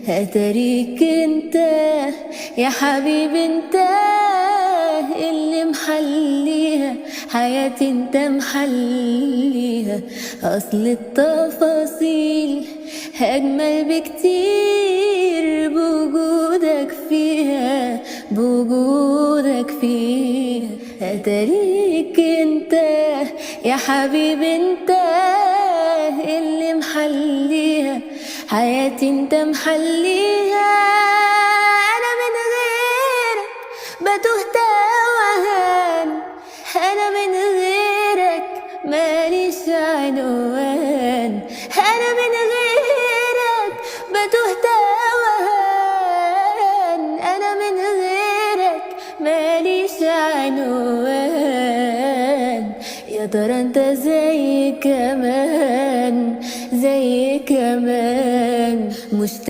هتاريك انت يا حبيبي، انت اللي محليها حياتي، انت محليها. اصل التفاصيل اجمل بكتير بوجودك فيها، بوجودك فيها. هتاريك انت يا حبيبي، انت اللي محليها حياتي، انت محليها. انا من غيرك بتوه توهان، انا من غيرك ماليش عنوان، انا من غيرك بتوه توهان، انا من غيرك ماليش عنوان. يا ترى انت زي كمان، زي كمان مشتاق